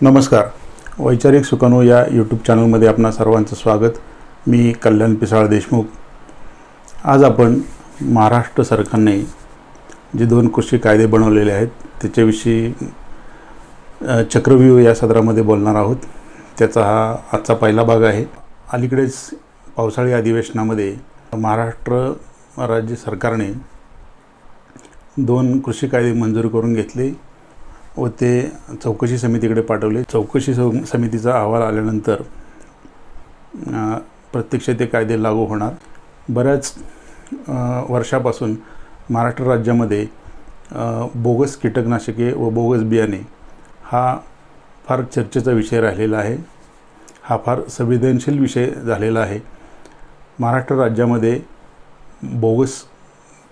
नमस्कार. वैचारिक सुकाणू या यूट्यूब चॅनलमध्ये आपणा सर्वांचं स्वागत. मी कल्याण पिसाळ देशमुख. आज आपण महाराष्ट्र सरकारने जे 2 कृषी कायदे बनवलेले आहेत त्याच्याविषयी चक्रव्यूह या सदरामध्ये बोलणार आहोत. त्याचा हा आजचा पहिला भाग आहे. अलीकडेच पावसाळी अधिवेशनामध्ये महाराष्ट्र राज्य सरकारने 2 कृषी कायदे मंजूर करून घेतले व ते चौकशी समितीकडे पाठवले. चौकशी समितीचा अहवाल आल्यानंतर प्रत्यक्ष ते कायदे लागू होणार. बऱ्याच वर्षापासून महाराष्ट्र राज्यामध्ये बोगस कीटकनाशके व बोगस बियाणे हा फार चर्चेचा विषय राहिलेला आहे. हा फार संवेदनशील विषय झालेला आहे. महाराष्ट्र राज्यामध्ये बोगस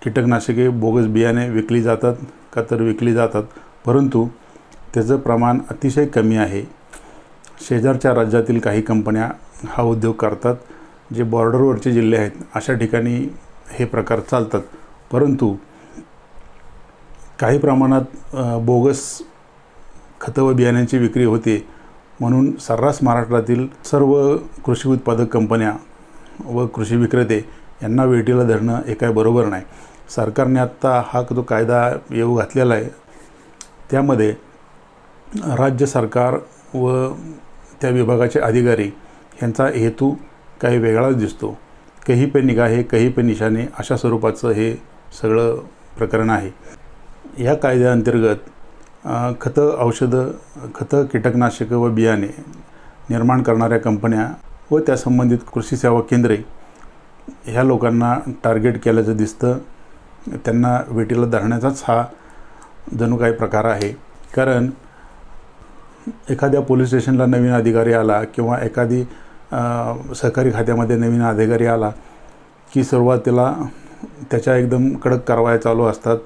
कीटकनाशके बोगस बियाणे विकली जातात का तर विकली जातात, परंतु त्याचं प्रमाण अतिशय कमी आहे. शेजारच्या राज्यातील काही कंपन्या हा उद्योग करतात. जे बॉर्डरवरचे जिल्हे आहेत अशा ठिकाणी हे प्रकार चालतात, परंतु काही प्रमाणात बोगस खतं व बियाण्यांची विक्री होते. म्हणून सर्रास महाराष्ट्रातील सर्व कृषी उत्पादक कंपन्या व कृषी विक्रेते यांना वेठीला धरणं हे काय बरोबर नाही. सरकारने आत्ता हा जो कायदा येऊ घातलेला आहे त्यामध्ये राज्य सरकार व त्या विभागाचे अधिकारी यांचा हेतू काही वेगळाच दिसतो. कहीं पे निगाहे कहीं पे निशाने अशा स्वरूपाचं हे सगळं प्रकरण आहे. या कायद्याअंतर्गत खतं कीटकनाशकं व बियाणे निर्माण करणाऱ्या कंपन्या व त्या संबंधित कृषी सेवा केंद्रे ह्या लोकांना टार्गेट केल्याचं दिसतं. त्यांना वेठीला धरण्याचाच हा जणू काही प्रकार आहे. कारण एखाद्या पोलीस स्टेशनला नवीन अधिकारी आला किंवा एखादी सहकारी खात्यामध्ये नवीन अधिकारी आला की सुरुवातीला त्याच्या एकदम कडक कारवाया चालू असतात.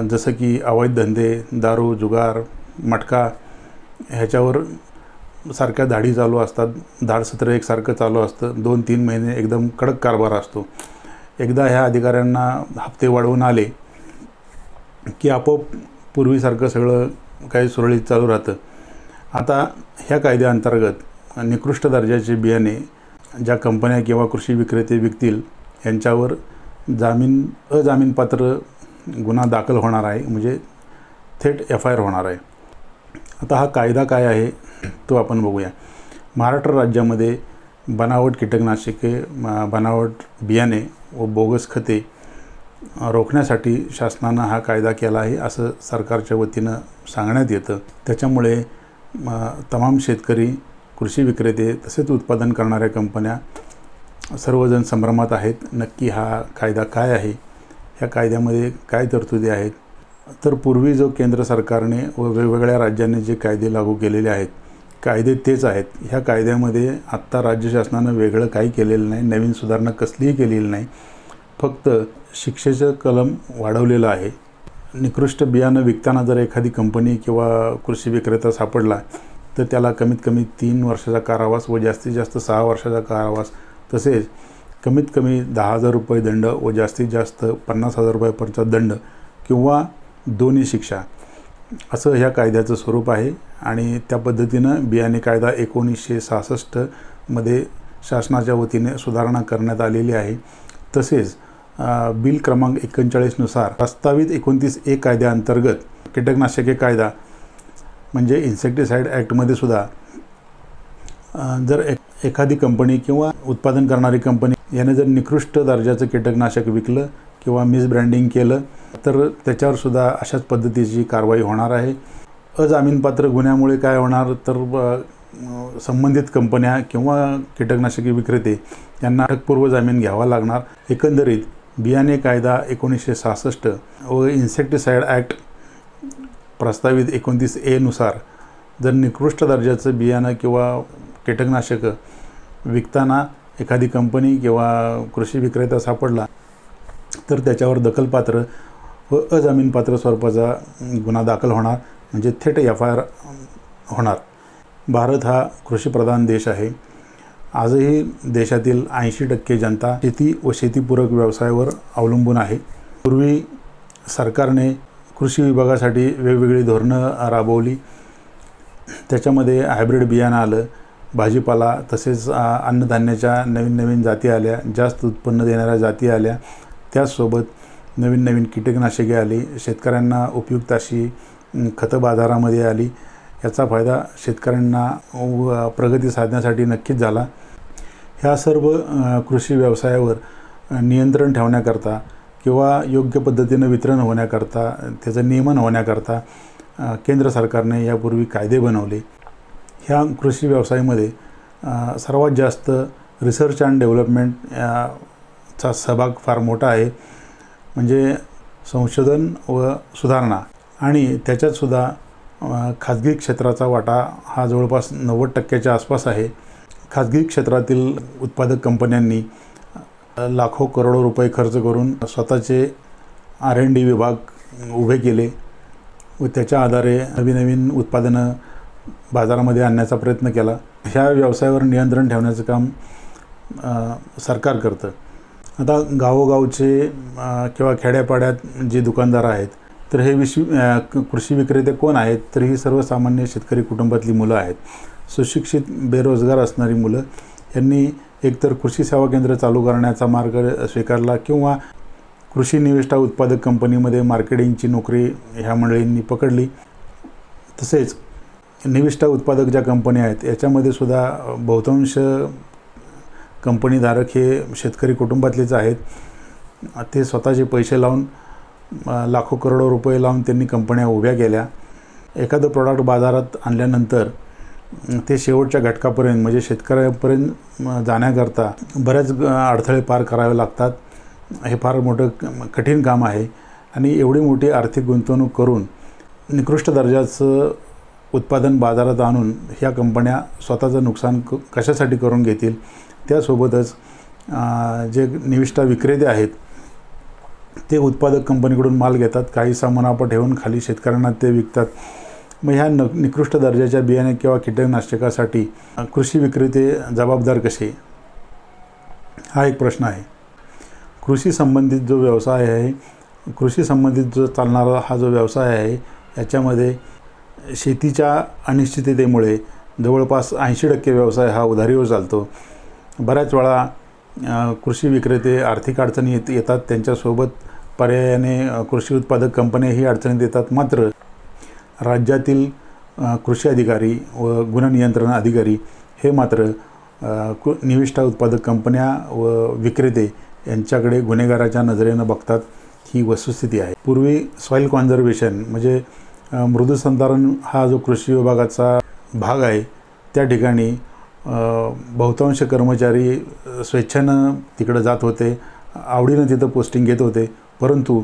जसं की अवैध धंदे, दारू, जुगार, मटका ह्याच्यावर सारख्या धाडी चालू असतात. धाडसत्र एकसारखं चालू असतं. 2-3 महिने एकदम कडक कारभार असतो. एकदा ह्या अधिकाऱ्यांना हप्ते वाढवून आले की आपोआप पूर्वीसारखं सगळं काही सुरळीत चालू राहतं. आता ह्या कायद्याअंतर्गत निकृष्ट दर्जाचे बियाणे ज्या कंपन्या किंवा कृषी विक्रेते विकतील यांच्यावर अजामीनपात्र गुन्हा दाखल होणार आहे. म्हणजे थेट FIR होणार आहे. आता हा कायदा काय आहे तो आपण बघूया. महाराष्ट्र राज्यामध्ये बनावट कीटकनाशके, बनावट बियाणे व बोगस खते रोखण्यासाठी शासनानं हा कायदा केला आहे असं सरकारच्या वतीनं सांगण्यात येतं. त्याच्यामुळे तमाम शेतकरी, कृषी विक्रेते तसेच उत्पादन करणाऱ्या कंपन्या सर्वजण संभ्रमात आहेत. नक्की हा कायदा काय आहे, ह्या कायद्यामध्ये काय तरतुदी आहेत. तर पूर्वी जो केंद्र सरकारने व वेगवेगळ्या राज्यांनी जे कायदे लागू केलेले आहेत कायदे तेच आहेत. ह्या कायद्यामध्ये आत्ता राज्य शासनानं वेगळं काही केलेलं नाही, नवीन सुधारणा कसलीही केलेली नाही. फक्त शिक्षेचं कलम वाढवलेलं आहे. निकृष्ट बियाणं विकताना जर एखादी कंपनी किंवा कृषी विक्रेता सापडला तर त्याला कमीत कमी 3 वर्षाचा कारावास व जास्तीत जास्त 6 वर्षाचा कारावास, तसेच कमीत कमी 10,000 रुपये दंड व जास्तीत जास्त 50,000 रुपयापर्यंतचा दंड किंवा दोन्ही शिक्षा असं ह्या कायद्याचं स्वरूप आहे. आणि त्या पद्धतीनं बियाणे कायदा 1966 मध्ये शासनाच्या वतीने सुधारणा करण्यात आलेली आहे. तसेच बिल क्रमांक 39 नुसार प्रस्तावित 29A कायद्याअंतर्गत कीटकनाशके कायदा म्हणजे इन्सेक्टिसाइड ॲक्टमध्ये सुद्धा जर एखादी कंपनी किंवा उत्पादन करणारी कंपनी याने जर निकृष्ट दर्जाचं कीटकनाशक विकलं किंवा मिसब्रँडिंग केलं तर त्याच्यावर सुद्धा अशाच पद्धतीची कारवाई होणार आहे. अजामीनपात्र गुन्ह्यामुळे काय होणार तर संबंधित कंपन्या किंवा कीटकनाशके विक्रेते यांना अटकपूर्व जामीन घ्यावा लागणार. एकंदरीत बियाणे कायदा 1966 व इन्सेक्टिसाइड ॲक्ट प्रस्तावित 29A नुसार जर निकृष्ट दर्जाचं बियाणं किंवा कीटकनाशकं विकताना एखादी कंपनी किंवा कृषी विक्रेता सापडला तर त्याच्यावर दखलपात्र व अजामीनपात्र स्वरूपाचा गुन्हा दाखल होणार. म्हणजे थेट FIR होणार. भारत हा कृषीप्रधान देश आहे. आजही देशातील 80% जनता शेती व शेतीपूरक व्यवसायावर अवलंबून आहे. पूर्वी सरकारने कृषी विभागासाठी वेगवेगळी धोरणं राबवली. त्याच्यामध्ये हायब्रिड बियाणं आलं, भाजीपाला तसेच अन्नधान्याच्या नवीन नवीन जाती आल्या, जास्त उत्पन्न देणाऱ्या जाती आल्या, त्याचसोबत नवीन नवीन कीटकनाशके आली, शेतकऱ्यांना उपयुक्त अशी खतं बाजारामध्ये आली. याचा फायदा शेतकऱ्यांना प्रगती साधण्यासाठी नक्कीच झाला. ह्या सर्व कृषी व्यवसायावर नियंत्रण ठेवण्याकरता किंवा योग्य पद्धतीनं वितरण होण्याकरता, त्याचं नियमन होण्याकरता केंद्र सरकारने यापूर्वी कायदे बनवले. ह्या कृषी व्यवसायामध्ये सर्वात जास्त रिसर्च अँड डेव्हलपमेंट चा सहभाग फार मोठा आहे. म्हणजे संशोधन व सुधारणा, आणि त्याच्यातसुद्धा खाजगी क्षेत्राचा वाटा हा जवळपास 90% आसपास आहे. खाजगी क्षेत्रातील उत्पादक कंपन्यांनी लाखो करोडो रुपये खर्च करून स्वतःचे R&D विभाग उभे केले व त्याच्या आधारे नवीन नवीन उत्पादनं बाजारामध्ये आणण्याचा प्रयत्न केला. ह्या व्यवसायावर नियंत्रण ठेवण्याचं काम सरकार करतं. आता गावोगावचे किंवा खेड्यापाड्यात जे दुकानदार आहेत, तर हे कृषी विक्रेते कोण आहेत? तर ही सर्वसामान्य शेतकरी कुटुंबातली मुलं आहेत. सुशिक्षित बेरोजगार असणारी मुलं. यांनी एकतर कृषी सेवा केंद्र चालू करण्याचा मार्ग स्वीकारला किंवा कृषी निविष्ठा उत्पादक कंपनीमध्ये मार्केटिंगची नोकरी ह्या मंडळींनी पकडली. तसेच निविष्ठा उत्पादक ज्या कंपन्या आहेत याच्यामध्ये सुद्धा बहुतांश कंपनीधारक हे शेतकरी कुटुंबातलेच आहेत. ते स्वतःचे पैसे लावून लाखो करोडो रुपये लावून त्यांनी कंपन्या उभ्या केल्या. एखादं प्रॉडक्ट बाजारात आणल्यानंतर ते शेवटच्या घटकापर्यंत म्हणजे शेतकऱ्यापर्यंत जाण्याकरता बऱ्याच अडथळे पार करावे लागतात. हे फार मोठं कठीण काम आहे आणि एवढी मोठी आर्थिक गुंतवणूक करून निकृष्ट दर्जाचं उत्पादन बाजारात आणून ह्या कंपन्या स्वतःचं नुकसान कशासाठी करून घेतील. त्यासोबतच जे निविष्ठा विक्रेते आहेत ते उत्पादक कंपनीकडून माल घेतात, काहीसा मुनाफा ठेवून खाली शेतकऱ्यांना ते विकतात. मग ह्या निकृष्ट दर्जाच्या बियाणे किंवा कीटकनाशकासाठी कृषी विक्रेते जबाबदार कसे, हा एक प्रश्न आहे. कृषी संबंधित जो व्यवसाय आहे, कृषी संबंधित जो चालणारा हा जो व्यवसाय आहे, याच्यामध्ये शेतीच्या अनिश्चिततेमुळे जवळपास 80% व्यवसाय हा उधारीवर चालतो. बऱ्याच वेळा कृषी विक्रेते आर्थिक अडचणी येतात, त्यांच्यासोबत पर्यायाने कृषी उत्पादक कंपन्याही अडचणीत येतात. मात्र राज्यातील कृषी अधिकारी व गुणनियंत्रण अधिकारी हे मात्र निविष्ठा उत्पादक कंपन्या व विक्रेते यांच्याकडे गुन्हेगाराच्या नजरेनं बघतात. ही वस्तुस्थिती आहे. पूर्वी सॉईल कॉन्झर्वेशन म्हणजे मृदुसंधारण हा जो कृषी विभागाचा भाग आहे, त्या ठिकाणी बहुतांश कर्मचारी स्वेच्छेनं तिकडे जात होते, आवडीनं तिथं पोस्टिंग घेत होते. परंतु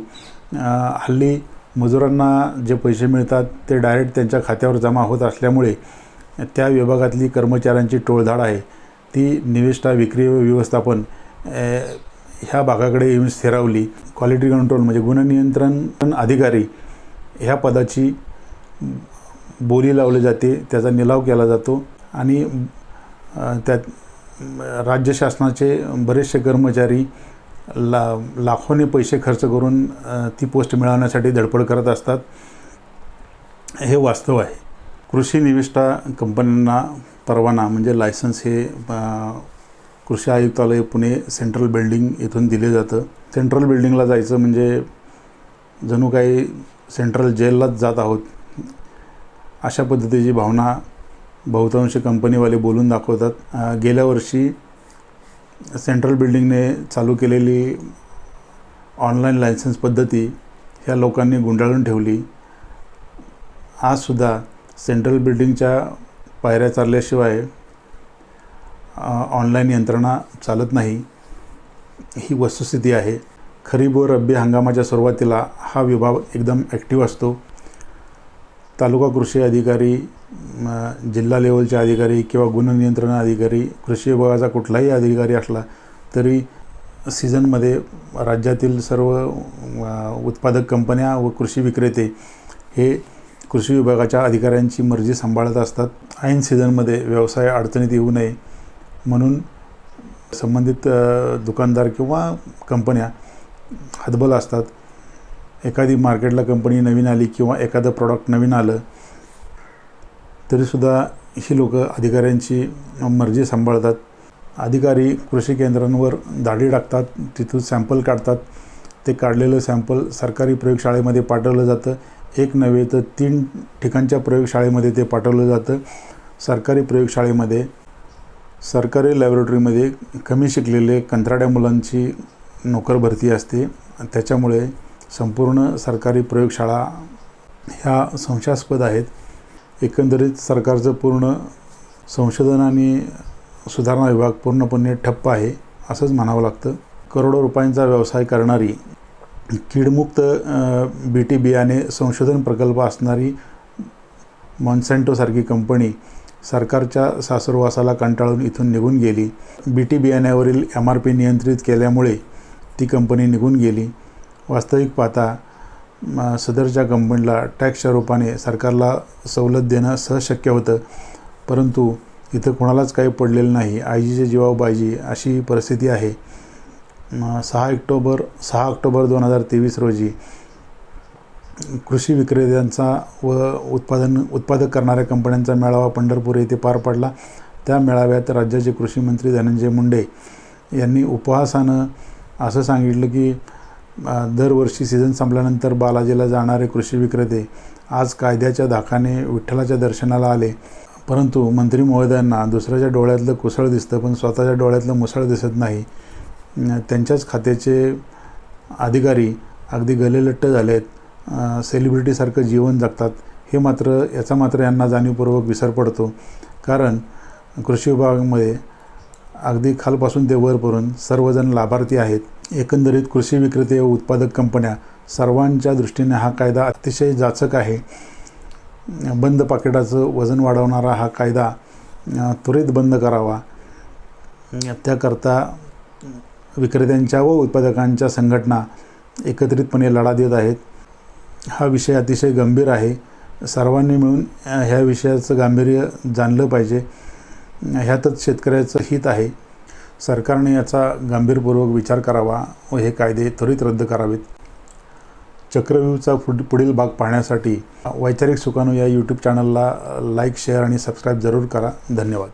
हल्ली मजुरांना जे पैसे मिळतात ते डायरेक्ट त्यांच्या खात्यावर जमा होत असल्यामुळे त्या विभागातली कर्मचाऱ्यांची टोळधाड आहे ती निविष्ठा विक्री व व्यवस्थापन ह्या भागाकडे येऊन स्थिरावली. क्वालिटी कंट्रोल म्हणजे गुणनियंत्रण अधिकारी ह्या पदाची बोली लावली जाते, त्याचा निलाव केला जातो आणि त्यात राज्य शासनाचे बरेचसे कर्मचारी लाखोने पैसे खर्च करून ती पोस्ट मिळवण्यासाठी धडपड करत असतात. हे वास्तव आहे. कृषी निविष्ठा कंपन्यांना परवाना म्हणजे लायसन्स हे कृषी आयुक्तालय पुणे सेंट्रल बिल्डिंग येथून दिले जातं. सेंट्रल बिल्डिंगला जायचं म्हणजे जणू काही सेंट्रल जेललाच जात आहोत अशा पद्धतीची भावना बहुतांश कंपनीवाले बोलून दाखवतात. गेल्या वर्षी सेंट्रल बिल्डिंगने चालू केलेली ऑनलाईन लायसन्स पद्धती ह्या लोकांनी गुंडाळून ठेवली. आजसुद्धा सेंट्रल बिल्डिंगच्या पायऱ्या चालल्याशिवाय ऑनलाईन यंत्रणा चालत नाही. ही वस्तुस्थिती आहे. खरीप व रब्बी हंगामाच्या सुरुवातीला हा विभाग एकदम ॲक्टिव्ह असतो. तालुका कृषी अधिकारी, जिल्हा लेवलचे अधिकारी किंवा गुणनियंत्रण अधिकारी, कृषी विभागाचा कुठलाही अधिकारी असला तरी सीझनमध्ये राज्यातील सर्व उत्पादक कंपन्या व कृषी विक्रेते हे कृषी विभागाच्या अधिकाऱ्यांची मर्जी सांभाळत असतात. ऐन सीझनमध्ये व्यवसाय अडचणीत येऊ नये म्हणून संबंधित दुकानदार किंवा कंपन्या हतबल असतात. एखादी मार्केटला कंपनी नवीन आली किंवा एखादं प्रॉडक्ट नवीन आलं तरीसुद्धा ही लोक अधिकाऱ्यांची मर्जी सांभाळतात. अधिकारी कृषी केंद्रांवर दाढी टाकतात, तिथून सॅम्पल काढतात. ते काढलेलं सॅम्पल सरकारी प्रयोगशाळेमध्ये पाठवलं जातं. एक नव्हे तर 3 ठिकाणच्या प्रयोगशाळेमध्ये ते पाठवलं जातं. सरकारी प्रयोगशाळेमध्ये, सरकारी लॅबोरेटरीमध्ये कमी शिकलेले कंत्राट्या मुलांची नोकर भरती असते. त्याच्यामुळे संपूर्ण सरकारी प्रयोगशाळा ह्या संशयास्पद आहेत. एकंदरीत सरकारचं पूर्ण संशोधन आणि सुधारणा विभाग पूर्णपणे ठप्प आहे असंच म्हणावं लागतं. करोडो रुपयांचा व्यवसाय करणारी, कीडमुक्त बीटी बियाणे संशोधन प्रकल्प असणारी मॉन्सॅन्टोसारखी कंपनी सरकारच्या सासुरवासाला कंटाळून इथून निघून गेली. बीटी बियाण्यावरील MRP नियंत्रित केल्यामुळे ती कंपनी निघून गेली. वास्तविक पाहता सदरच्या कंपनीला टॅक्सच्या रूपाने सरकारला सवलत देणं सहज शक्य होतं, परंतु इथं कोणालाच काही पडलेलं नाही. आयजीचे जीवावर बायजी अशी परिस्थिती आहे. 6 ऑक्टोबर 2023 रोजी कृषी विक्रेत्यांचा व उत्पादक करणाऱ्या कंपन्यांचा मेळावा पंढरपूर येथे पार पडला. त्या मेळाव्यात राज्याचे कृषी मंत्री धनंजय मुंडे यांनी उपहासानं असं सांगितलं की दरवर्षी सीझन संपल्यानंतर बालाजीला जाणारे कृषी विक्रेते आज कायद्याच्या धाकाने विठ्ठलाच्या दर्शनाला आले. परंतु मंत्री महोदयांना दुसऱ्याच्या डोळ्यातलं कुसळ दिसतं, पण स्वतःच्या डोळ्यातलं मुसळ दिसत नाही. त्यांच्याच खात्याचे अधिकारी अगदी गलेलट्ट झाले आहेत, सेलिब्रिटीसारखं जीवन जगतात. याचा मात्र यांना जाणीवपूर्वक विसर पडतो. कारण कृषी विभागामध्ये अगदी खालपासून ते वरपर्यंत सर्वजण लाभार्थी आहेत. एकंदरीत कृषी विक्रेते व उत्पादक कंपन्या सर्वांच्या दृष्टीने हा कायदा अतिशय जाचक आहे. बंद पाकिटाचं वजन वाढवणारा हा कायदा त्वरित बंद करावा. त्याकरता विक्रेत्यांच्या व उत्पादकांच्या संघटना एकत्रितपणे लढा देत आहेत. हा विषय अतिशय गंभीर आहे. सर्वांनी मिळून ह्या विषयाचं गांभीर्य जाणलं पाहिजे. ह्यातच शेतकऱ्याचं हित आहे. सरकारने याचा गंभीरपूर्वक विचार करावा व हे कायदे त्वरित रद्द करावेत. चक्रव्यूहचा पुढील भाग पाहण्यासाठी वैचारिक सुकाणू या यूट्यूब चॅनलला लाईक, शेअर आणि सबस्क्राईब जरूर करा. धन्यवाद.